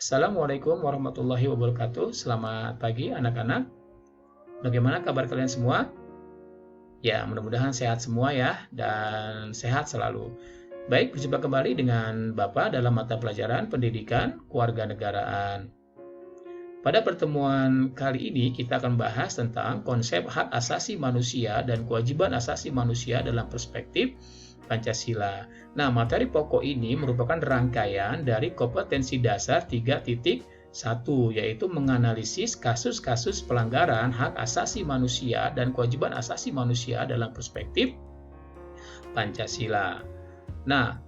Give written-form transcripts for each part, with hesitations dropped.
Assalamualaikum warahmatullahi wabarakatuh. Selamat pagi anak-anak. Bagaimana kabar kalian semua? Ya, mudah-mudahan sehat semua ya, dan sehat selalu. Baik, berjumpa kembali dengan Bapak dalam mata pelajaran Pendidikan Kewarganegaraan. Pada pertemuan kali ini kita akan bahas tentang konsep hak asasi manusia dan kewajiban asasi manusia dalam perspektif Pancasila. Nah, materi pokok ini merupakan rangkaian dari kompetensi dasar 3.1, yaitu menganalisis kasus-kasus pelanggaran hak asasi manusia dan kewajiban asasi manusia dalam perspektif Pancasila. Nah,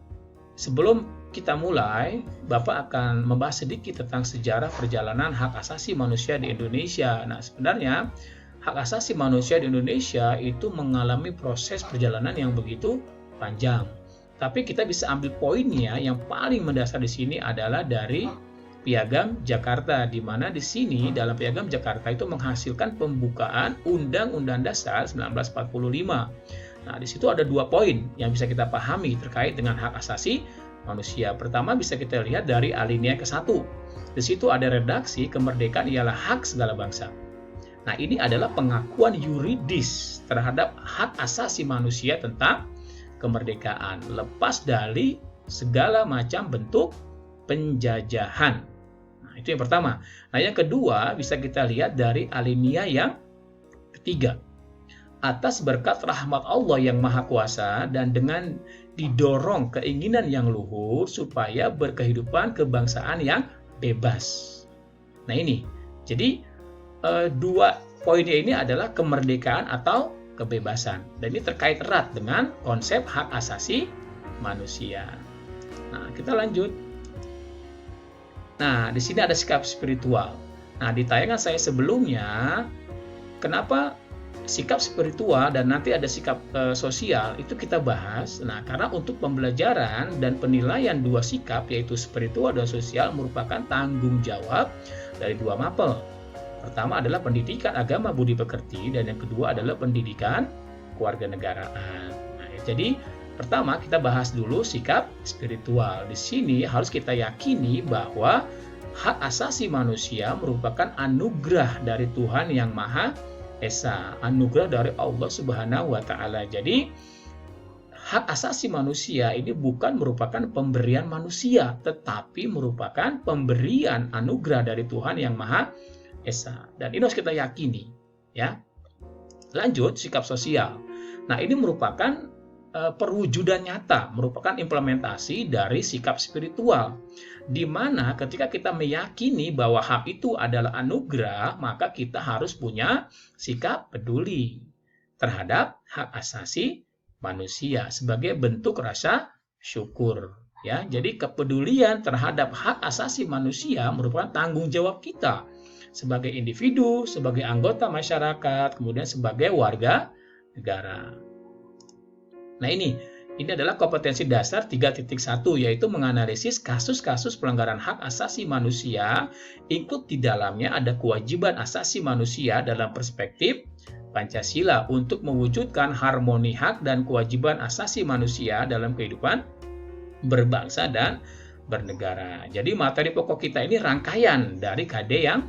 sebelum kita mulai, Bapak akan membahas sedikit tentang sejarah perjalanan hak asasi manusia di Indonesia. Nah, sebenarnya hak asasi manusia di Indonesia itu mengalami proses perjalanan yang begitu panjang. Tapi kita bisa ambil poinnya yang paling mendasar di sini adalah dari Piagam Jakarta, di mana di sini dalam Piagam Jakarta itu menghasilkan pembukaan Undang-Undang Dasar 1945. Nah, di situ ada 2 poin yang bisa kita pahami terkait dengan hak asasi manusia. Pertama bisa kita lihat dari alinea ke-1. Di situ ada redaksi kemerdekaan ialah hak segala bangsa. Nah, ini adalah pengakuan yuridis terhadap hak asasi manusia tentang kemerdekaan, lepas dari segala macam bentuk penjajahan. Nah, itu yang pertama. Nah, yang kedua bisa kita lihat dari alinea yang ketiga. Atas berkat rahmat Allah yang Maha Kuasa dan dengan didorong keinginan yang luhur supaya berkehidupan kebangsaan yang bebas. Nah, ini. Jadi 2 poinnya ini adalah kemerdekaan atau kebebasan. Dan ini terkait erat dengan konsep hak asasi manusia. Nah, kita lanjut. Nah, di sini ada sikap spiritual. Nah, di tayangan saya sebelumnya, kenapa sikap spiritual dan nanti ada sikap sosial itu kita bahas. Nah, karena untuk pembelajaran dan penilaian 2 sikap yaitu spiritual dan sosial merupakan tanggung jawab dari 2 mapel. Pertama adalah pendidikan agama budi pekerti dan yang kedua adalah pendidikan kewarganegaraan. Nah, jadi pertama kita bahas dulu sikap spiritual. Di sini harus kita yakini bahwa hak asasi manusia merupakan anugerah dari Tuhan yang Maha Esa, anugerah dari Allah Subhanahu wa Ta'ala. Jadi hak asasi manusia ini bukan merupakan pemberian manusia, tetapi merupakan pemberian anugerah dari Tuhan yang Maha Esa. Dan ini harus kita yakini, ya. Lanjut, sikap sosial. Nah, ini merupakan perwujudan nyata, merupakan implementasi dari sikap spiritual, di mana ketika kita meyakini bahwa hak itu adalah anugerah, maka kita harus punya sikap peduli terhadap hak asasi manusia sebagai bentuk rasa syukur. Ya, jadi kepedulian terhadap hak asasi manusia merupakan tanggung jawab kita sebagai individu, sebagai anggota masyarakat, kemudian sebagai warga negara. Nah, ini adalah kompetensi dasar 3.1, yaitu menganalisis kasus-kasus pelanggaran hak asasi manusia. Ikut di dalamnya ada kewajiban asasi manusia dalam perspektif Pancasila untuk mewujudkan harmoni hak dan kewajiban asasi manusia dalam kehidupan berbangsa dan bernegara. Jadi materi pokok kita ini rangkaian dari KD yang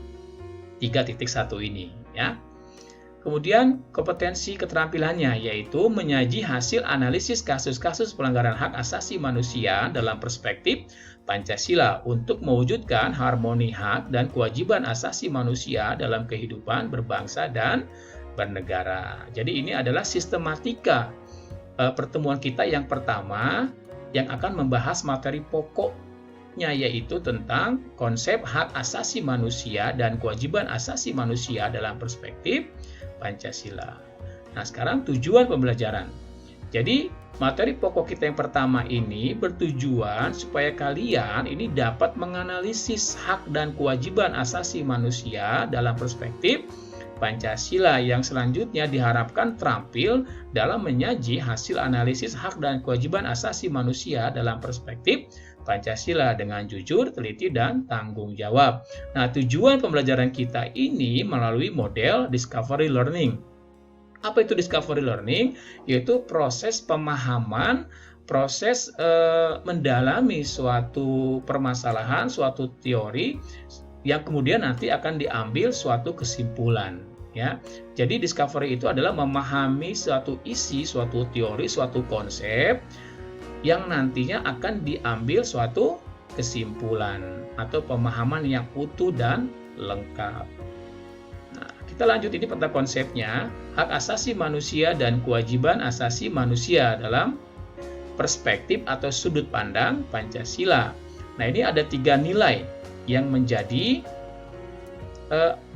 3.1 ini, ya. Kemudian kompetensi keterampilannya yaitu menyaji hasil analisis kasus-kasus pelanggaran hak asasi manusia dalam perspektif Pancasila untuk mewujudkan harmoni hak dan kewajiban asasi manusia dalam kehidupan berbangsa dan bernegara. Jadi ini adalah sistematika pertemuan kita yang pertama yang akan membahas materi pokoknya yaitu tentang konsep hak asasi manusia dan kewajiban asasi manusia dalam perspektif Pancasila. Nah, sekarang tujuan pembelajaran. Jadi, materi pokok kita yang pertama ini bertujuan supaya kalian ini dapat menganalisis hak dan kewajiban asasi manusia dalam perspektif Pancasila yang selanjutnya diharapkan terampil dalam menyaji hasil analisis hak dan kewajiban asasi manusia dalam perspektif Pancasila dengan jujur, teliti, dan tanggung jawab. Nah, tujuan pembelajaran kita ini melalui model discovery learning. Apa itu discovery learning? Yaitu proses pemahaman proses mendalami suatu permasalahan, suatu teori yang kemudian nanti akan diambil suatu kesimpulan, ya. Jadi discovery itu adalah memahami suatu isi, suatu teori, suatu konsep yang nantinya akan diambil suatu kesimpulan atau pemahaman yang utuh dan lengkap. Nah, kita lanjut ini pada konsepnya, hak asasi manusia dan kewajiban asasi manusia dalam perspektif atau sudut pandang Pancasila. Nah, ini ada 3 nilai yang menjadi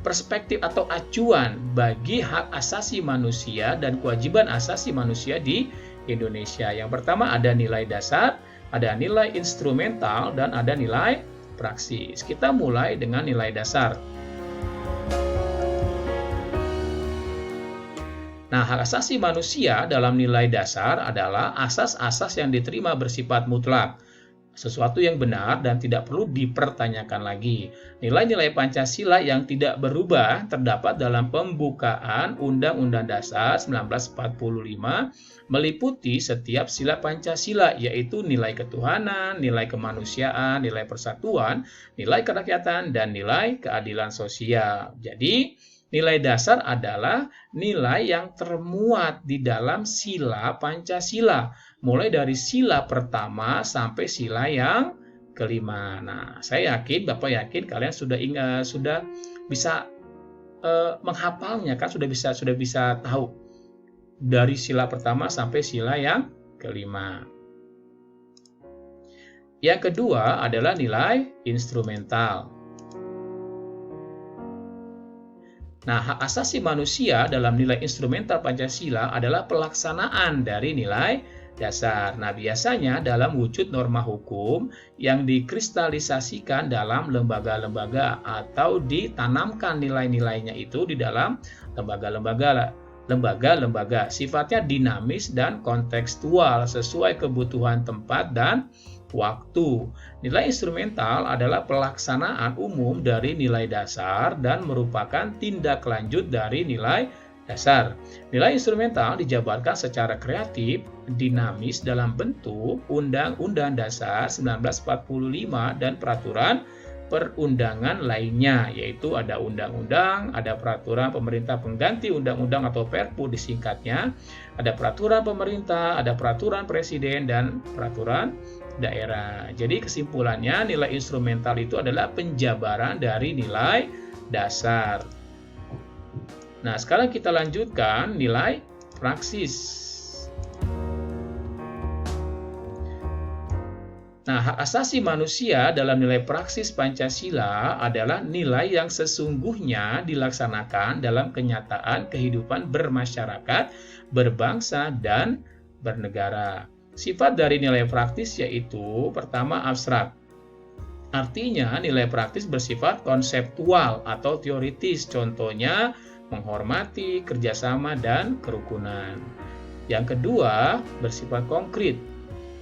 perspektif atau acuan bagi hak asasi manusia dan kewajiban asasi manusia di Indonesia. Yang pertama ada nilai dasar, ada nilai instrumental, dan ada nilai praksis. Kita mulai dengan nilai dasar. Nah, hak asasi manusia dalam nilai dasar adalah asas-asas yang diterima bersifat mutlak, sesuatu yang benar dan tidak perlu dipertanyakan lagi. Nilai-nilai Pancasila yang tidak berubah terdapat dalam pembukaan Undang-Undang Dasar 1945, meliputi setiap sila Pancasila, yaitu nilai ketuhanan, nilai kemanusiaan, nilai persatuan, nilai kerakyatan, dan nilai keadilan sosial. Jadi, nilai dasar adalah nilai yang termuat di dalam sila Pancasila, mulai dari sila pertama sampai sila yang kelima. Nah, saya yakin, Bapak yakin kalian sudah bisa menghafalnya, kan sudah bisa tahu dari sila pertama sampai sila yang kelima. Yang kedua adalah nilai instrumental. Nah, hak asasi manusia dalam nilai instrumental Pancasila adalah pelaksanaan dari nilai dasar. Nah, biasanya dalam wujud norma hukum yang dikristalisasikan dalam lembaga-lembaga atau ditanamkan nilai-nilainya itu di dalam lembaga-lembaga. Sifatnya dinamis dan kontekstual sesuai kebutuhan tempat dan waktu. Nilai instrumental adalah pelaksanaan umum dari nilai dasar dan merupakan tindak lanjut dari nilai dasar. Nilai instrumental dijabarkan secara kreatif, dinamis dalam bentuk Undang-Undang Dasar 1945 dan peraturan perundangan lainnya, yaitu ada undang-undang, ada peraturan pemerintah pengganti undang-undang atau Perpu disingkatnya, ada peraturan pemerintah, ada peraturan presiden, dan peraturan daerah. Jadi kesimpulannya nilai instrumental itu adalah penjabaran dari nilai dasar. Nah, sekarang kita lanjutkan nilai praksis. Nah, hak asasi manusia dalam nilai praksis Pancasila adalah nilai yang sesungguhnya dilaksanakan dalam kenyataan kehidupan bermasyarakat, berbangsa, dan bernegara. Sifat dari nilai praktis yaitu pertama abstrak. Artinya nilai praktis bersifat konseptual atau teoritis, contohnya menghormati, kerjasama, dan kerukunan. Yang kedua bersifat konkret,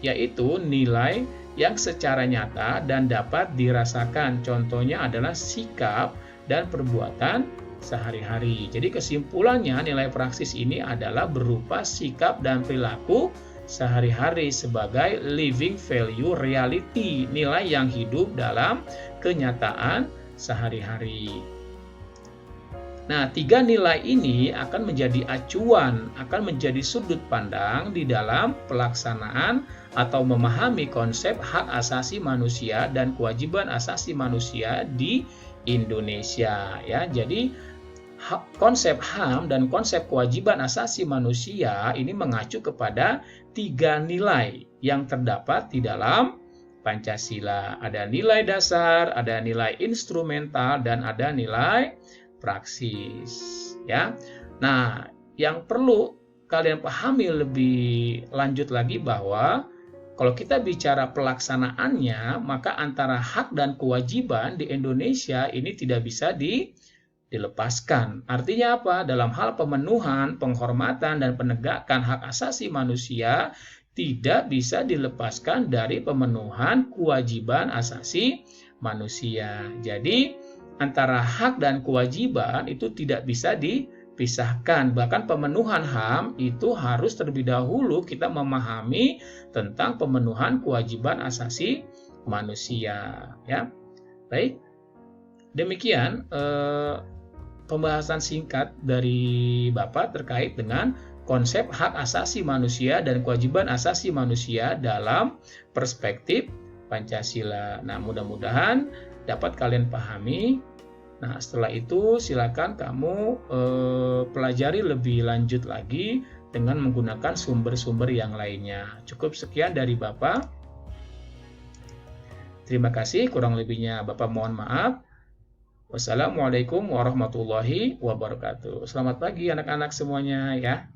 yaitu nilai yang secara nyata dan dapat dirasakan, contohnya adalah sikap dan perbuatan sehari-hari. Jadi kesimpulannya nilai praksis ini adalah berupa sikap dan perilaku sehari-hari sebagai living value reality, nilai yang hidup dalam kenyataan sehari-hari. Nah, 3 nilai ini akan menjadi acuan, akan menjadi sudut pandang di dalam pelaksanaan atau memahami konsep hak asasi manusia dan kewajiban asasi manusia di Indonesia, ya. Jadi konsep HAM dan konsep kewajiban asasi manusia ini mengacu kepada 3 nilai yang terdapat di dalam Pancasila. Ada nilai dasar, ada nilai instrumental, dan ada nilai praksis, ya. Nah, yang perlu kalian pahami lebih lanjut lagi bahwa kalau kita bicara pelaksanaannya, maka antara hak dan kewajiban di Indonesia ini tidak bisa dilepaskan. Artinya apa? Dalam hal pemenuhan, penghormatan, dan penegakan hak asasi manusia tidak bisa dilepaskan dari pemenuhan kewajiban asasi manusia. Jadi antara hak dan kewajiban itu tidak bisa pisahkan. Bahkan pemenuhan HAM itu harus terlebih dahulu kita memahami tentang pemenuhan kewajiban asasi manusia. Ya, baik. Demikian pembahasan singkat dari Bapak terkait dengan konsep hak asasi manusia dan kewajiban asasi manusia dalam perspektif Pancasila. Nah, mudah-mudahan dapat kalian pahami. Nah, setelah itu silakan kamu pelajari lebih lanjut lagi dengan menggunakan sumber-sumber yang lainnya. Cukup sekian dari Bapak. Terima kasih, kurang lebihnya Bapak mohon maaf. Wassalamualaikum warahmatullahi wabarakatuh. Selamat pagi anak-anak semuanya ya.